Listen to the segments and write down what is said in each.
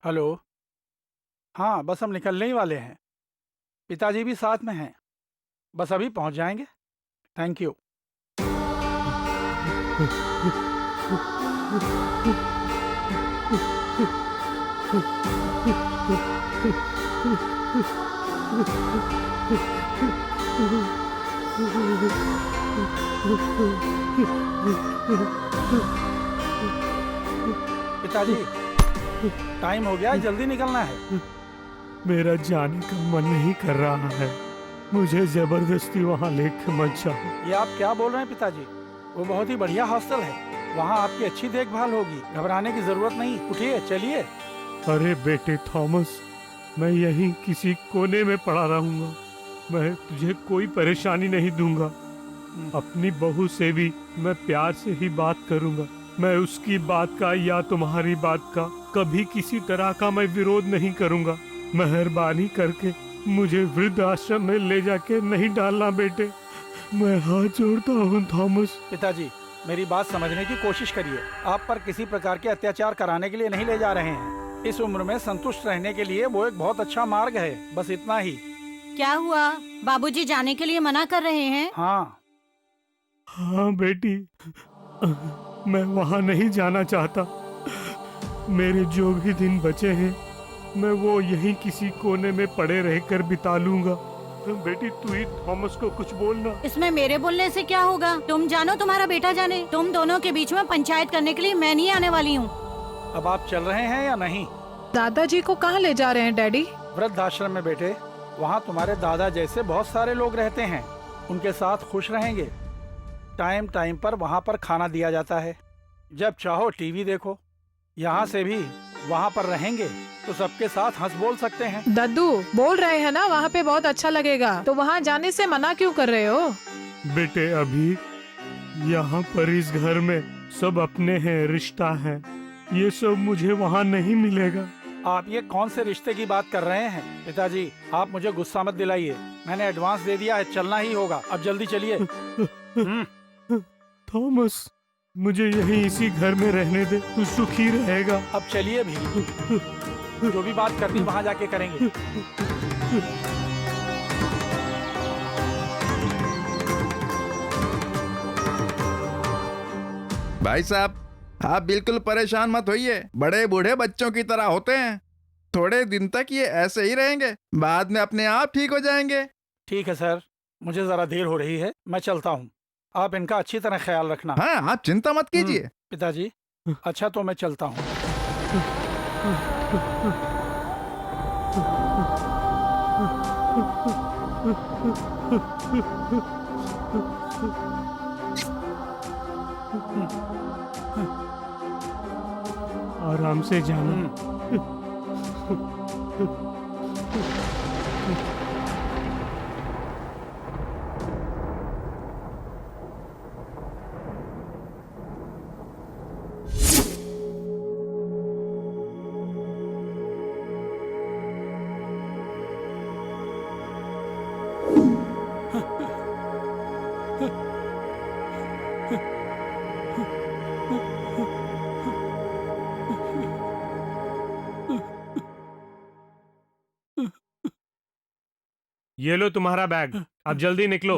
Hello. हाँ, बस हम निकलने ही वाले हैं। पिताजी भी साथ में हैं। बस अभी पहुंच जाएंगे। Thank you. पिताजी, टाइम हो गया है, जल्दी निकलना है। मेरा जाने का मन नहीं कर रहा है। मुझे जबरदस्ती वहाँ लेके मत जाओ। ये आप क्या बोल रहे हैं पिताजी? वो बहुत ही बढ़िया हॉस्टल है, वहाँ आपकी अच्छी देखभाल होगी, घबराने की जरूरत नहीं। उठिए, चलिए। अरे बेटे थॉमस, मैं यहीं किसी कोने में पड़ा रहूंगा। मैं तुझे कोई परेशानी नहीं दूंगा। अपनी बहू से भी मैं प्यार से ही बात करूंगा। मैं उसकी बात का या तुम्हारी बात का कभी किसी तरह का मैं विरोध नहीं करूंगा। मेहरबानी करके मुझे वृद्ध आश्रम में ले जाके नहीं डालना बेटे। मैं हाथ जोड़ता हूँ थॉमस। पिताजी, मेरी बात समझने की कोशिश करिए। आप पर किसी प्रकार के अत्याचार कराने के लिए नहीं ले जा रहे हैं। इस उम्र में संतुष्ट रहने के लिए वो एक बहुत अच्छा मार्ग है, बस इतना ही। क्या हुआ? बाबूजी जाने के लिए मना कर रहे हैं? हाँ। हाँ बेटी, मैं वहाँ नहीं जाना चाहता। मेरे जो भी दिन बचे हैं मैं वो यहीं किसी कोने में पड़े रहकर बिता लूंगा। बेटी तू ही थॉमस को कुछ बोलना। इसमें मेरे बोलने से क्या होगा? तुम जानो, तुम्हारा बेटा जाने। तुम दोनों के बीच में पंचायत करने के लिए मैं नहीं आने वाली हूँ। अब आप चल रहे हैं या नहीं? दादाजी को कहाँ ले जा रहे हैं डैडी? वृद्धाश्रम में बेटे। वहाँ तुम्हारे दादा जैसे बहुत सारे लोग रहते हैं, उनके साथ खुश रहेंगे। टाइम टाइम पर वहाँ पर खाना दिया जाता है। जब चाहो टीवी देखो। यहाँ से भी वहाँ पर रहेंगे तो सबके साथ हंस बोल सकते हैं। दद्दू बोल रहे हैं ना वहाँ पे बहुत अच्छा लगेगा, तो वहाँ जाने से मना क्यों कर रहे हो? बेटे अभी यहाँ पर इस घर में सब अपने हैं, रिश्ता है। ये सब मुझे वहाँ नहीं मिलेगा। आप ये कौन से रिश्ते की बात कर रहे हैं? पिताजी, आप मुझे गुस्सा मत दिलाइए। मैंने एडवांस दे दिया है, चलना ही होगा। अब जल्दी चलिए। थॉमस, मुझे यहीं इसी घर में रहने दे, तू सुखी रहेगा। अब चलिए भी। जो भी बात करनी वहाँ जाके करेंगे। भाई साहब, आप बिल्कुल परेशान मत होइए। बड़े बूढ़े बच्चों की तरह होते हैं। थोड़े दिन तक ये ऐसे ही रहेंगे, बाद में अपने आप ठीक हो जाएंगे। ठीक है सर, मुझे जरा देर हो रही है, मैं चलता हूँ। आप इनका अच्छी तरह ख्याल रखना। हाँ, आप चिंता मत कीजिए। पिताजी, अच्छा तो मैं चलता हूँ। आराम से जाना। ये लो तुम्हारा बैग, अब जल्दी निकलो।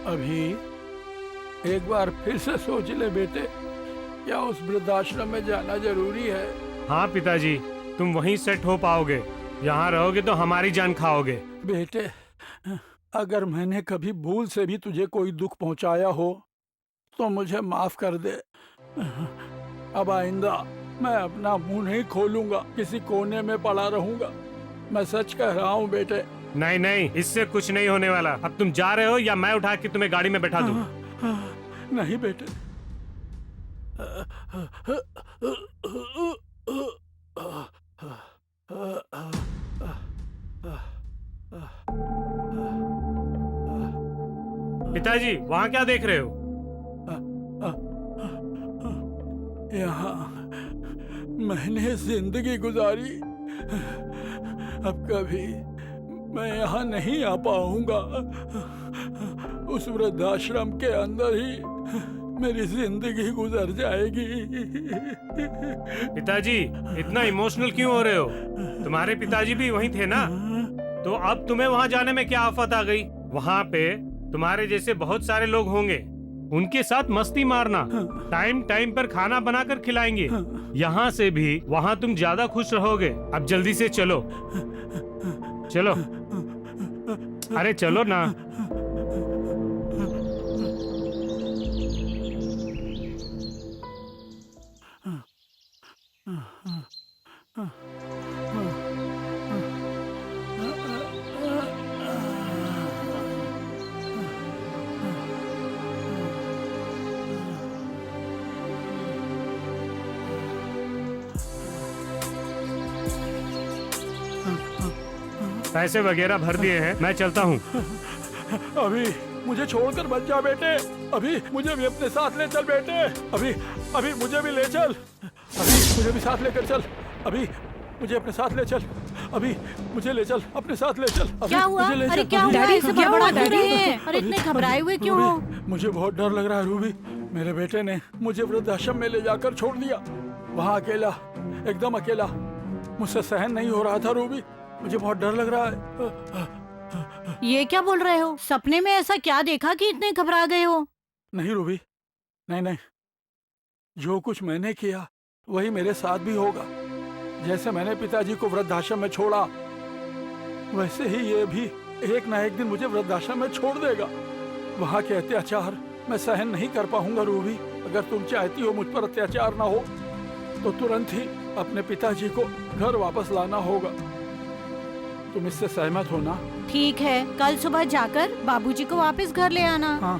अभी एक बार फिर से सोच ले बेटे, क्या उस वृद्धाश्रम में जाना जरूरी है? हाँ पिताजी, तुम वहीं सेट हो पाओगे। यहाँ रहोगे तो हमारी जान खाओगे। बेटे, अगर मैंने कभी भूल से भी तुझे कोई दुख पहुंचाया हो तो मुझे माफ कर दे। अब आइंदा मैं अपना मुंह नहीं खोलूंगा, किसी कोने में पड़ा रहूंगा। मैं सच कह रहा हूँ बेटे। नहीं नहीं, इससे कुछ नहीं होने वाला। अब तुम जा रहे हो या मैं उठा के तुम्हें गाड़ी में बैठा दूं? नहीं बेटे। पिताजी, वहाँ क्या देख रहे हो? यहाँ मैंने जिंदगी गुजारी, अब कभी मैं यहाँ नहीं आ पाऊंगा। उस वृद्धाश्रम के अंदर ही मेरी जिंदगी गुजर जाएगी। पिताजी, इतना इमोशनल क्यों हो रहे हो? तुम्हारे पिताजी भी वहीं थे ना? तो अब तुम्हें वहां जाने में क्या आफत आ गई? वहां पे तुम्हारे जैसे बहुत सारे लोग होंगे, उनके साथ मस्ती मारना, टाइम टाइम पर खाना बनाकर खिलाएंगे। यहाँ से भी वहाँ तुम ज्यादा खुश रहोगे। अब जल्दी से चलो, चलो, अरे चलो ना। पैसे वगैरह भर दिए हैं, मैं चलता हूँ। अभी मुझे छोड़कर मत जा बेटे, अभी मुझे भी अपने साथ ले चल बेटे, अभी अभी मुझे भी ले चल, अभी मुझे भी साथ लेकर चल, अभी मुझे अपने साथ ले चल, अभी मुझे ले चल, अपने साथ ले चल। क्या हुआ? मुझे ले अरे चल, क्या हुआ? डैडी, ऐसे क्या हुआ, बड़बड़ा क्यों डैडी? रहे हैं? अरे इतने घबराए हुए क्यों हो? रूबी, मुझे बहुत डर लग रहा है रूबी। मेरे बेटे ने मुझे वृद्धाश्रम में ले जाकर छोड़ दिया, वहाँ अकेला, एकदम अकेला। मुझसे सहन नहीं हो रहा था रूबी, मुझे बहुत डर लग रहा है। ये क्या बोल रहे हो? सपने में ऐसा क्या देखा कि इतने घबरा गए हो? नहीं रूबी, नहीं नहीं, जो कुछ मैंने किया वही मेरे साथ भी होगा। जैसे मैंने पिताजी को वृद्धाश्रम में छोड़ा, वैसे ही ये भी एक ना एक दिन मुझे वृद्धाश्रम में छोड़ देगा। वहाँ के अत्याचार मैं सहन नहीं कर पाऊंगा रूबी। अगर तुम चाहती हो मुझ पर अत्याचार ना हो तो तुरंत ही अपने पिताजी को घर वापस लाना होगा। तुम इससे सहमत हो ना? ठीक है, कल सुबह जाकर बाबूजी को वापस घर ले आना। हाँ।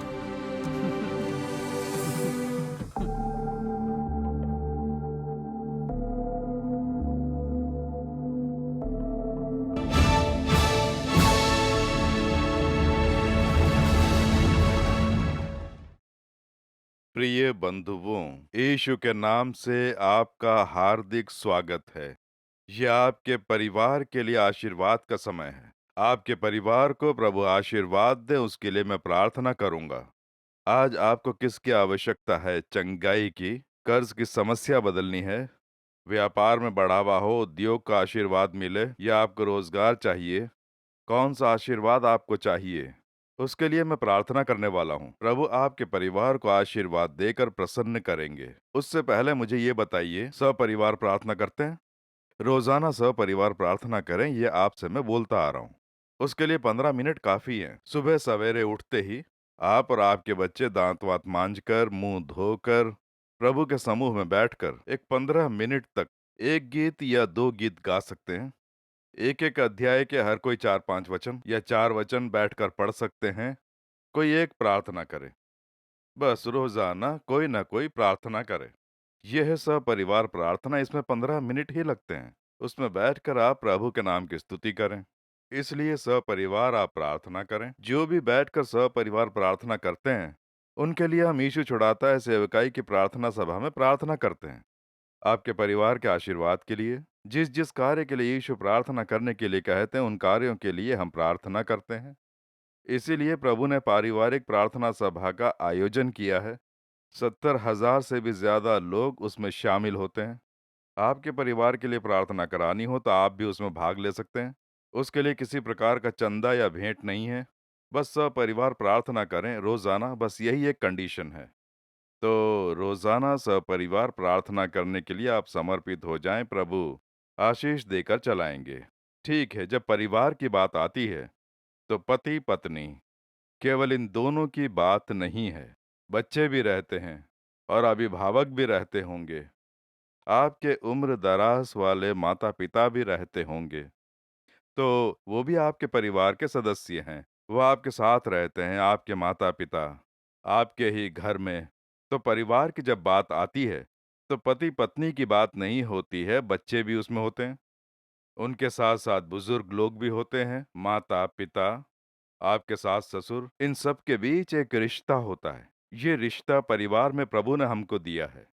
प्रिय बंधुओं, यीशु के नाम से आपका हार्दिक स्वागत है। यह आपके परिवार के लिए आशीर्वाद का समय है। आपके परिवार को प्रभु आशीर्वाद दे, उसके लिए मैं प्रार्थना करूंगा। आज आपको किसकी आवश्यकता है? चंगाई की, कर्ज की समस्या बदलनी है, व्यापार में बढ़ावा हो, उद्योग का आशीर्वाद मिले, या आपको रोजगार चाहिए? कौन सा आशीर्वाद आपको चाहिए? उसके लिए मैं प्रार्थना करने वाला हूँ। प्रभु आपके परिवार को आशीर्वाद देकर प्रसन्न करेंगे। उससे पहले मुझे ये बताइए, सपरिवार प्रार्थना करते हैं? रोजाना सपरिवार प्रार्थना करें, ये आपसे मैं बोलता आ रहा हूँ। उसके लिए 15 मिनट काफी है। सुबह सवेरे उठते ही आप और आपके बच्चे दांत वात मांजकर, मुंह धोकर, प्रभु के समूह में बैठकर एक 15 मिनट तक एक गीत या 2 गीत गा सकते हैं। एक एक अध्याय के हर कोई 4-5 वचन या 4 वचन बैठकर पढ़ सकते हैं। कोई एक प्रार्थना करे, बस रोजाना कोई ना कोई प्रार्थना करे। यह है सपरिवार प्रार्थना। इसमें 15 मिनट ही लगते हैं। उसमें बैठकर आप प्रभु के नाम की स्तुति करें। इसलिए सपरिवार आप प्रार्थना करें। जो भी बैठकर सपरिवार प्रार्थना करते हैं, उनके लिए हम यीशु छुड़ाता है सेवकाई की प्रार्थना सभा में प्रार्थना करते हैं। आपके परिवार के आशीर्वाद के लिए, जिस जिस कार्य के लिए यीशु प्रार्थना करने के लिए कहते हैं, उन कार्यों के लिए हम प्रार्थना करते हैं। इसीलिए प्रभु ने पारिवारिक प्रार्थना सभा का आयोजन किया है। 70,000 से भी ज्यादा लोग उसमें शामिल होते हैं। आपके परिवार के लिए प्रार्थना करानी हो तो आप भी उसमें भाग ले सकते हैं। उसके लिए किसी प्रकार का चंदा या भेंट नहीं है। बस सपरिवार प्रार्थना करें रोजाना, बस यही एक कंडीशन है। तो रोजाना सपरिवार प्रार्थना करने के लिए आप समर्पित हो जाएं। प्रभु आशीष देकर चलाएंगे। ठीक है, जब परिवार की बात आती है तो पति पत्नी, केवल इन दोनों की बात नहीं है। बच्चे भी रहते हैं और अभिभावक भी रहते होंगे। आपके उम्र दराज वाले माता पिता भी रहते होंगे। तो वो भी आपके परिवार के सदस्य हैं। वो आपके साथ रहते हैं, आपके माता पिता आपके ही घर में। तो परिवार की जब बात आती है तो पति पत्नी की बात नहीं होती है, बच्चे भी उसमें होते हैं। उनके साथ साथ बुजुर्ग लोग भी होते हैं, माता पिता, आपके सास ससुर, इन सब के बीच एक रिश्ता होता है। ये रिश्ता परिवार में प्रभु ने हमको दिया है।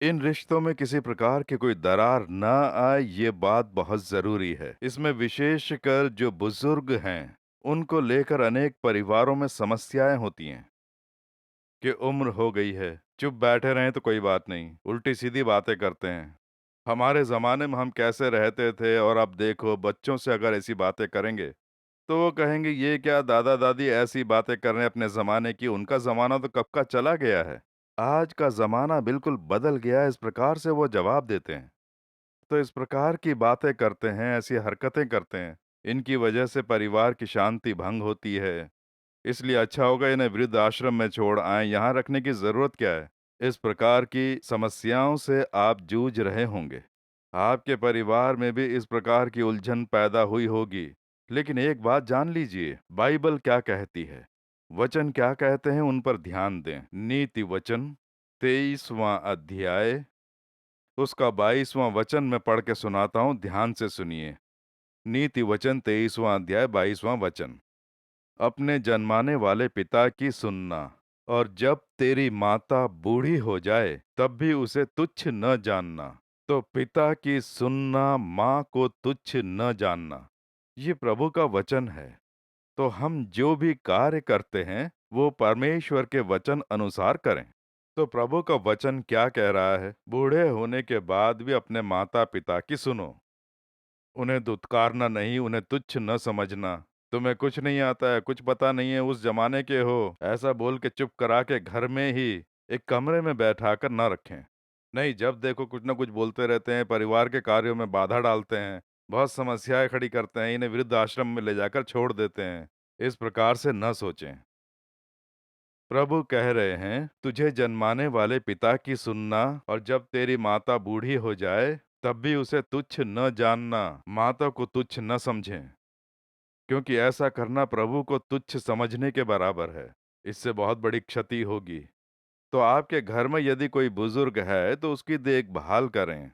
इन रिश्तों में किसी प्रकार की कोई दरार ना आए, ये बात बहुत जरूरी है। इसमें विशेषकर जो बुजुर्ग हैं, उनको लेकर अनेक परिवारों में समस्याएं होती हैं। कि उम्र हो गई है, चुप बैठे रहें तो कोई बात नहीं, उल्टी सीधी बातें करते हैं। हमारे ज़माने में हम कैसे रहते थे और अब देखो बच्चों से अगर ऐसी बातें करेंगे, तो वो कहेंगे ये क्या दादा-दादी ऐसी बातें कर रहे हैं अपने ज़माने की, उनका ज़माना तो कब का चला गया है। आज का ज़माना बिल्कुल बदल गया है, इस प्रकार से वो जवाब देते हैं। तो इस प्रकार की बातें करते हैं, ऐसी हरकतें करते हैं, इनकी वजह से परिवार की शांति भंग होती है। इसलिए अच्छा होगा इन्हें वृद्ध आश्रम में छोड़ आएँ, यहाँ रखने की ज़रूरत क्या है? इस प्रकार की समस्याओं से आप जूझ रहे होंगे। आपके परिवार में भी इस प्रकार की उलझन पैदा हुई होगी। लेकिन एक बात जान लीजिए, बाइबल क्या कहती है? वचन क्या कहते हैं उन पर ध्यान दें। नीति वचन 23वां अध्याय, उसका 22वां वचन मैं पढ़ के सुनाता हूँ, ध्यान से सुनिए। नीति वचन 23वां अध्याय 22वां वचन। अपने जन्माने वाले पिता की सुनना, और जब तेरी माता बूढ़ी हो जाए तब भी उसे तुच्छ न जानना। तो पिता की सुनना, माँ को तुच्छ न जानना, ये प्रभु का वचन है। तो हम जो भी कार्य करते हैं वो परमेश्वर के वचन अनुसार करें। तो प्रभु का वचन क्या कह रहा है? बूढ़े होने के बाद भी अपने माता पिता की सुनो, उन्हें दुत्कारना नहीं, उन्हें तुच्छ न समझना। तुम्हें कुछ नहीं आता है, कुछ पता नहीं है, उस जमाने के हो, ऐसा बोल के चुप करा के घर में ही एक कमरे में बैठाकर न रखें। नहीं, जब देखो कुछ ना कुछ बोलते रहते हैं, परिवार के कार्यों में बाधा डालते हैं, बहुत समस्याएं खड़ी करते हैं, इन्हें वृद्ध आश्रम में ले जाकर छोड़ देते हैं। इस प्रकार से न सोचें। प्रभु कह रहे हैं, तुझे जन्माने वाले पिता की सुनना, और जब तेरी माता बूढ़ी हो जाए तब भी उसे तुच्छ न जानना, माता को तुच्छ न समझें, क्योंकि ऐसा करना प्रभु को तुच्छ समझने के बराबर है। इससे बहुत बड़ी क्षति होगी। तो आपके घर में यदि कोई बुजुर्ग है तो उसकी देखभाल करें।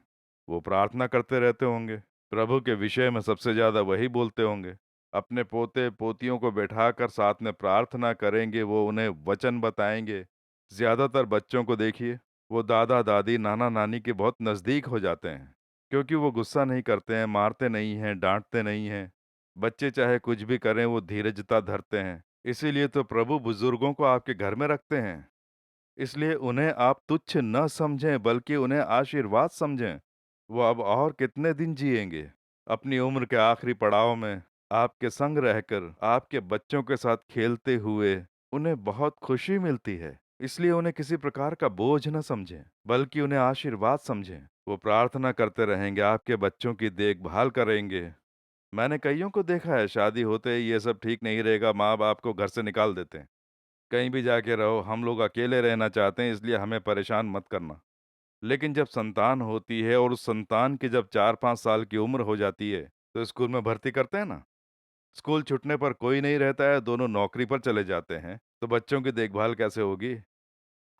वो प्रार्थना करते रहते होंगे, प्रभु के विषय में सबसे ज्यादा वही बोलते होंगे। अपने पोते पोतियों को बैठाकर साथ में प्रार्थना करेंगे, वो उन्हें वचन बताएंगे। ज्यादातर बच्चों को देखिए, वो दादा दादी नाना नानी के बहुत नजदीक हो जाते हैं, क्योंकि वो गुस्सा नहीं करते हैं, मारते नहीं हैं, डांटते नहीं हैं। बच्चे चाहे कुछ भी करें वो धीरजता धरते हैं। इसीलिए तो प्रभु बुजुर्गों को आपके घर में रखते हैं। इसलिए उन्हें आप तुच्छ न समझें, बल्कि उन्हें आशीर्वाद समझें। वो अब और कितने दिन जिएंगे? अपनी उम्र के आखिरी पड़ाव में आपके संग रहकर, आपके बच्चों के साथ खेलते हुए उन्हें बहुत खुशी मिलती है। इसलिए उन्हें किसी प्रकार का बोझ न समझें, बल्कि उन्हें आशीर्वाद समझें। वो प्रार्थना करते रहेंगे, आपके बच्चों की देखभाल करेंगे। मैंने कईयों को देखा है, शादी होते ही ये सब ठीक नहीं रहेगा, माँ बाप को घर से निकाल देते हैं। कहीं भी जाके रहो, हम लोग अकेले रहना चाहते हैं, इसलिए हमें परेशान मत करना। लेकिन जब संतान होती है और उस संतान की जब 4-5 साल की उम्र हो जाती है, तो स्कूल में भर्ती करते हैं ना। स्कूल छूटने पर कोई नहीं रहता है, दोनों नौकरी पर चले जाते हैं, तो बच्चों की देखभाल कैसे होगी?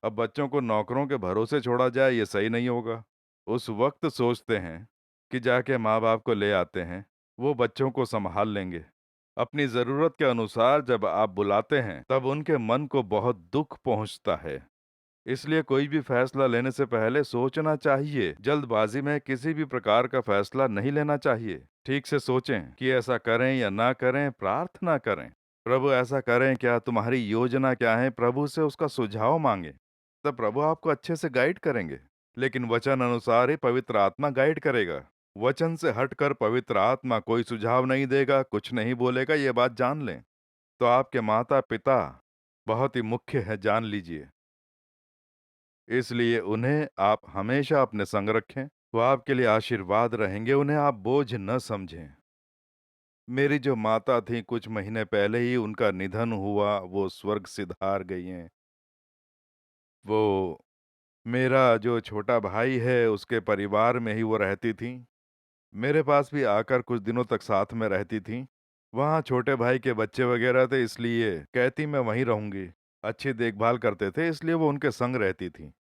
अब बच्चों को नौकरों के भरोसे छोड़ा जाए, ये सही नहीं होगा। उस वक्त सोचते हैं कि जाके माँ बाप को ले आते हैं, वो बच्चों को संभाल लेंगे। अपनी जरूरत के अनुसार जब आप बुलाते हैं तब उनके मन को बहुत दुख पहुंचता है। इसलिए कोई भी फैसला लेने से पहले सोचना चाहिए। जल्दबाजी में किसी भी प्रकार का फैसला नहीं लेना चाहिए। ठीक से सोचें कि ऐसा करें या ना करें, प्रार्थना करें। प्रभु ऐसा करें क्या, तुम्हारी योजना क्या है, प्रभु से उसका सुझाव मांगे। तब प्रभु आपको अच्छे से गाइड करेंगे। लेकिन वचन अनुसार ही पवित्र आत्मा गाइड करेगा। वचन से हटकर पवित्र आत्मा कोई सुझाव नहीं देगा, कुछ नहीं बोलेगा, ये बात जान लें। तो आपके माता पिता बहुत ही मुख्य है, जान लीजिए। इसलिए उन्हें आप हमेशा अपने संग रखें। वो आपके लिए आशीर्वाद रहेंगे, उन्हें आप बोझ न समझें। मेरी जो माता थी, कुछ महीने पहले ही उनका निधन हुआ, वो स्वर्ग सिधार गई हैं। वो मेरा जो छोटा भाई है, उसके परिवार में ही वो रहती थीं। मेरे पास भी आकर कुछ दिनों तक साथ में रहती थीं। वहाँ छोटे भाई के बच्चे वगैरह थे, इसलिए कहती मैं वहीं रहूंगी। अच्छी देखभाल करते थे, इसलिए वो उनके संग रहती थी।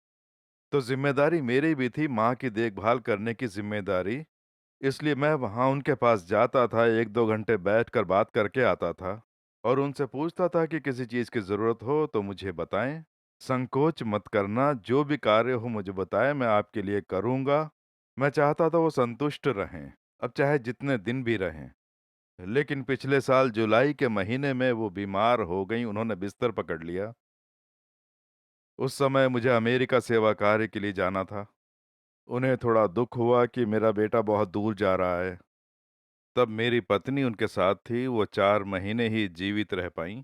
तो जिम्मेदारी मेरी भी थी, माँ की देखभाल करने की जिम्मेदारी। इसलिए मैं वहाँ उनके पास जाता था, 1-2 घंटे बैठकर बात करके आता था, और उनसे पूछता था कि किसी चीज़ की ज़रूरत हो तो मुझे बताएं। संकोच मत करना, जो भी कार्य हो मुझे बताएं, मैं आपके लिए करूँगा। मैं चाहता था वो संतुष्ट रहें, अब चाहे जितने दिन भी रहें। लेकिन पिछले साल जुलाई के महीने में वो बीमार हो गईं, उन्होंने बिस्तर पकड़ लिया। उस समय मुझे अमेरिका सेवा कार्य के लिए जाना था। उन्हें थोड़ा दुख हुआ कि मेरा बेटा बहुत दूर जा रहा है। तब मेरी पत्नी उनके साथ थी, वो 4 महीने ही जीवित रह पाईं।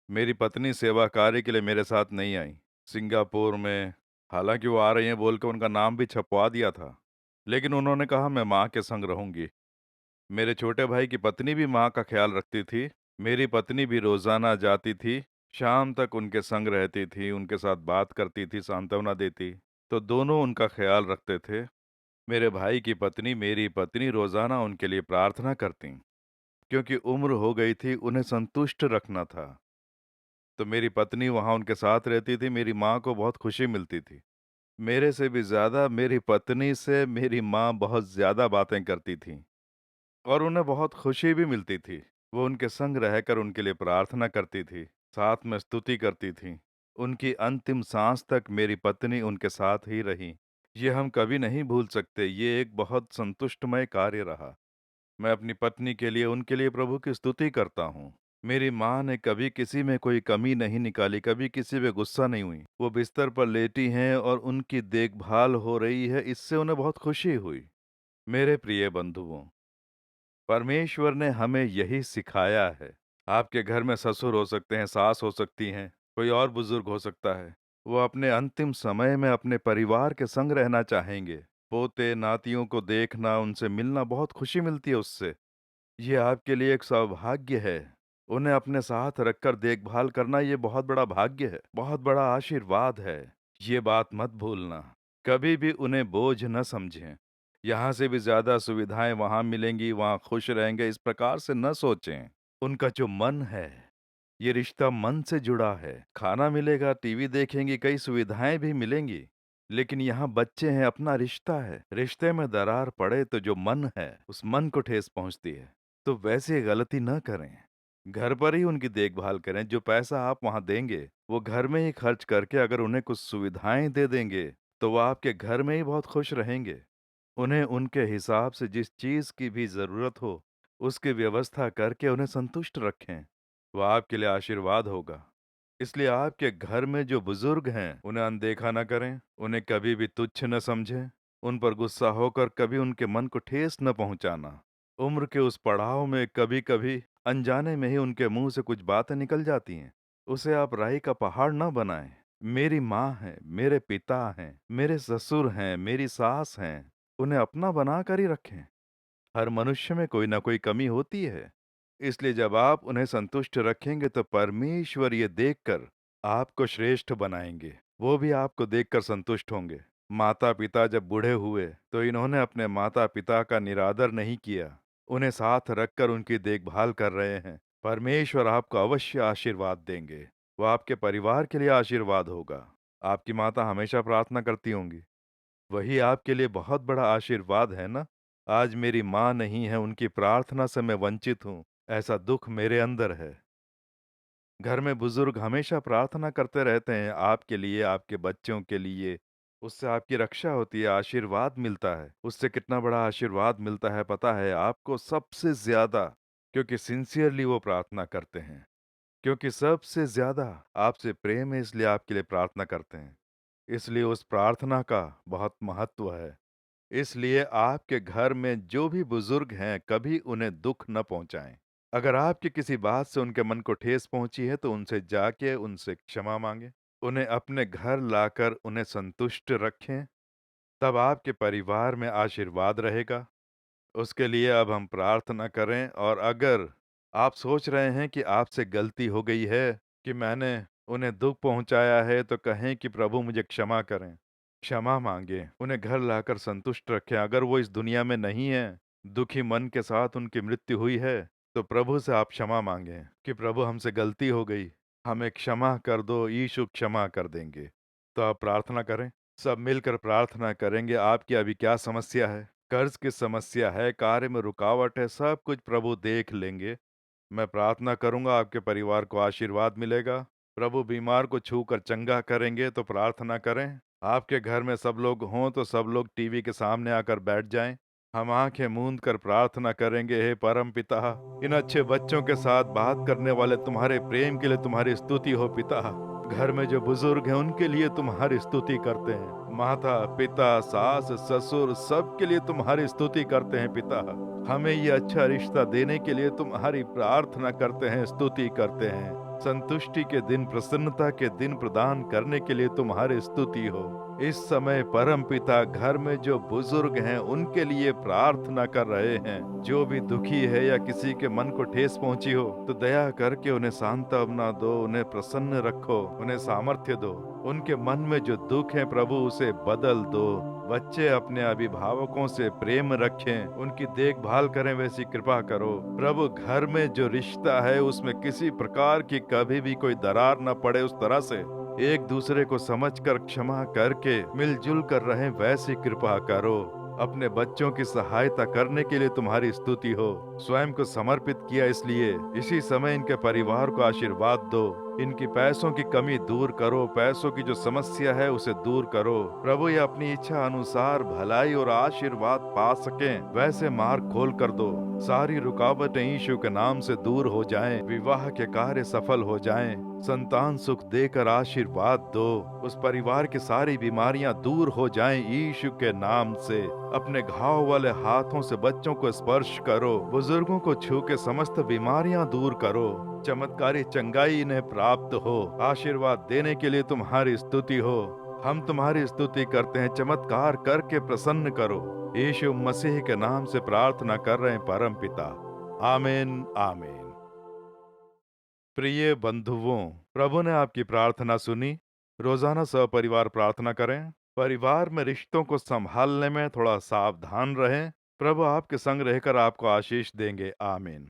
मेरी पत्नी सेवा कार्य के लिए मेरे साथ नहीं आई। सिंगापुर में हालांकि वो आ रही हैं बोल के उनका नाम भी छपवा दिया था, लेकिन उन्होंने कहा मैं माँ के संग रहूंगी। मेरे छोटे भाई की पत्नी भी माँ का ख्याल रखती थी। मेरी पत्नी भी रोजाना जाती थी, शाम तक उनके संग रहती थी, उनके साथ बात करती थी, सांत्वना देती। तो दोनों उनका ख्याल रखते थे। मेरे भाई की पत्नी, मेरी पत्नी रोजाना उनके लिए प्रार्थना करती, क्योंकि उम्र हो गई थी, उन्हें संतुष्ट रखना था। तो मेरी पत्नी वहां उनके साथ रहती थी। मेरी माँ को बहुत खुशी मिलती थी। मेरे से भी ज्यादा मेरी पत्नी से मेरी माँ बहुत ज्यादा बातें करती थी और उन्हें बहुत खुशी भी मिलती थी। वो उनके संग रहकर उनके लिए प्रार्थना करती थी, साथ में स्तुति करती थी। उनकी अंतिम सांस तक मेरी पत्नी उनके साथ ही रही। ये हम कभी नहीं भूल सकते। ये एक बहुत संतुष्टमय कार्य रहा। मैं अपनी पत्नी के लिए, उनके लिए प्रभु की स्तुति करता हूँ। मेरी माँ ने कभी किसी में कोई कमी नहीं निकाली, कभी किसी पे गुस्सा नहीं हुई। वो बिस्तर पर लेटी हैं और उनकी देखभाल हो रही है, इससे उन्हें बहुत खुशी हुई। मेरे प्रिय बंधुओं, परमेश्वर ने हमें यही सिखाया है। आपके घर में ससुर हो सकते हैं, सास हो सकती हैं, कोई और बुजुर्ग हो सकता है। वो अपने अंतिम समय में अपने परिवार के संग रहना चाहेंगे। पोते नातियों को देखना, उनसे मिलना, बहुत खुशी मिलती है उससे। ये आपके लिए एक सौभाग्य है। उन्हें अपने साथ रखकर देखभाल करना, ये बहुत बड़ा भाग्य है, बहुत बड़ा आशीर्वाद है। ये बात मत भूलना। कभी भी उन्हें बोझ न समझें। यहाँ से भी ज्यादा सुविधाएं वहां मिलेंगी, वहां खुश रहेंगे, इस प्रकार से न सोचें। उनका जो मन है, ये रिश्ता मन से जुड़ा है। खाना मिलेगा, टीवी देखेंगी, कई सुविधाएं भी मिलेंगी, लेकिन यहाँ बच्चे हैं, अपना रिश्ता है। रिश्ते में दरार पड़े तो जो मन है, उस मन को ठेस पहुंचती है। तो वैसे गलती न करें। घर पर ही उनकी देखभाल करें। जो पैसा आप वहां देंगे, वो घर में ही खर्च करके अगर उन्हें कुछ सुविधाएं दे देंगे, तो वो आपके घर में ही बहुत खुश रहेंगे। उन्हें उनके हिसाब से जिस चीज की भी जरूरत हो, उसकी व्यवस्था करके उन्हें संतुष्ट रखें। वह आपके लिए आशीर्वाद होगा। इसलिए आपके घर में जो बुजुर्ग हैं, उन्हें अनदेखा न करें, उन्हें कभी भी तुच्छ न समझें। उन पर गुस्सा होकर कभी उनके मन को ठेस न पहुंचाना। उम्र के उस पड़ाव में कभी कभी अनजाने में ही उनके मुंह से कुछ बातें निकल जाती हैं। उसे आप राई का पहाड़ न बनाएं। मेरी माँ है, मेरे पिता हैं, मेरे ससुर हैं, मेरी सास हैं, उन्हें अपना बनाकर ही रखें। हर मनुष्य में कोई ना कोई कमी होती है। इसलिए जब आप उन्हें संतुष्ट रखेंगे तो परमेश्वर ये देखकर आपको श्रेष्ठ बनाएंगे। वो भी आपको देखकर संतुष्ट होंगे। माता पिता जब बूढ़े हुए तो इन्होंने अपने माता पिता का निरादर नहीं किया। उन्हें साथ रखकर उनकी देखभाल कर रहे हैं। परमेश्वर आपको अवश्य आशीर्वाद देंगे। वो आपके परिवार के लिए आशीर्वाद होगा। आपकी माता हमेशा प्रार्थना करती होंगी, वही आपके लिए बहुत बड़ा आशीर्वाद है ना। आज मेरी माँ नहीं है, उनकी प्रार्थना से मैं वंचित हूँ, ऐसा दुख मेरे अंदर है। घर में बुजुर्ग हमेशा प्रार्थना करते रहते हैं आपके लिए, आपके बच्चों के लिए। उससे आपकी रक्षा होती है, आशीर्वाद मिलता है। उससे कितना बड़ा आशीर्वाद मिलता है पता है आपको? सबसे ज्यादा, क्योंकि सिंसियरली वो प्रार्थना करते हैं, क्योंकि सबसे ज्यादा आपसे प्रेम है, इसलिए आपके लिए प्रार्थना करते हैं। इसलिए उस प्रार्थना का बहुत महत्व है। इसलिए आपके घर में जो भी बुजुर्ग हैं, कभी उन्हें दुख न पहुंचाएं। अगर आपकी किसी बात से उनके मन को ठेस पहुंची है तो उनसे जाके उनसे क्षमा मांगे। उन्हें अपने घर लाकर उन्हें संतुष्ट रखें, तब आपके परिवार में आशीर्वाद रहेगा। उसके लिए अब हम प्रार्थना करें। और अगर आप सोच रहे हैं कि आपसे गलती हो गई है, कि मैंने उन्हें दुख पहुंचाया है, तो कहें कि प्रभु मुझे क्षमा करें। क्षमा मांगे, उन्हें घर लाकर संतुष्ट रखें। अगर वो इस दुनिया में नहीं है, दुखी मन के साथ उनकी मृत्यु हुई है, तो प्रभु से आप क्षमा मांगे कि प्रभु हमसे गलती हो गई, हमें क्षमा कर दो। यीशु क्षमा कर देंगे। तो आप प्रार्थना करें, सब मिलकर प्रार्थना करेंगे। आपकी अभी क्या समस्या है? कर्ज की समस्या है, कार्य में रुकावट है, सब कुछ प्रभु देख लेंगे। मैं प्रार्थना करूंगा, आपके परिवार को आशीर्वाद मिलेगा। प्रभु बीमार को छू कर चंगा करेंगे। तो प्रार्थना करें। आपके घर में सब लोग हों तो सब लोग टीवी के सामने आकर बैठ जाएं। हम आंखें मूंद कर प्रार्थना करेंगे। हे परम पिता, इन अच्छे बच्चों के साथ बात करने वाले तुम्हारे प्रेम के लिए तुम्हारी स्तुति हो पिता। घर में जो बुजुर्ग हैं उनके लिए तुम्हारी स्तुति करते हैं। माता पिता सास ससुर सबके लिए तुम्हारी स्तुति करते हैं पिता। हमें ये अच्छा रिश्ता देने के लिए तुम्हारी प्रार्थना करते हैं, स्तुति करते हैं। संतुष्टि के दिन, प्रसन्नता के दिन प्रदान करने के लिए तुम्हारी स्तुति हो। इस समय परम पिता घर में जो बुजुर्ग हैं उनके लिए प्रार्थना कर रहे हैं। जो भी दुखी है या किसी के मन को ठेस पहुंची हो तो दया करके उन्हें सांत्वना दो, उन्हें प्रसन्न रखो, उन्हें सामर्थ्य दो। उनके मन में जो दुख है प्रभु उसे बदल दो। बच्चे अपने अभिभावकों से प्रेम रखें, उनकी देखभाल करें, वैसी कृपा करो प्रभु। घर में जो रिश्ता है उसमें किसी प्रकार की कभी भी कोई दरार न पड़े, उस तरह से एक दूसरे को समझकर क्षमा करके मिलजुल कर रहें, वैसी कृपा करो। अपने बच्चों की सहायता करने के लिए तुम्हारी स्तुति हो। स्वयं को समर्पित किया इसलिए इसी समय इनके परिवार को आशीर्वाद दो। इनकी पैसों की कमी दूर करो, पैसों की जो समस्या है उसे दूर करो प्रभु। ये अपनी इच्छा अनुसार भलाई और आशीर्वाद पा सकें, वैसे मार्ग खोल कर दो। सारी रुकावटें यीशु के नाम से दूर हो जाएं, विवाह के कार्य सफल हो जाएं, संतान सुख देकर आशीर्वाद दो। उस परिवार की सारी बीमारियां दूर हो जाएं यीशु के नाम से। अपने घाव वाले हाथों से बच्चों को स्पर्श करो, बुजुर्गों को छू के समस्त बीमारियां दूर करो। चमत्कारी चंगाई इन्हें प्राप्त हो। आशीर्वाद देने के लिए तुम्हारी स्तुति हो। हम तुम्हारी स्तुति करते हैं, चमत्कार करके प्रसन्न करो। यीशु मसीह के नाम से प्रार्थना कर रहे हैं परम पिता, आमीन आमीन। प्रिय बंधुओं, प्रभु ने आपकी प्रार्थना सुनी। रोजाना सपरिवार प्रार्थना करें। परिवार में रिश्तों को संभालने में थोड़ा सावधान रहें। प्रभु आपके संग रहकर आपको आशीष देंगे, आमीन।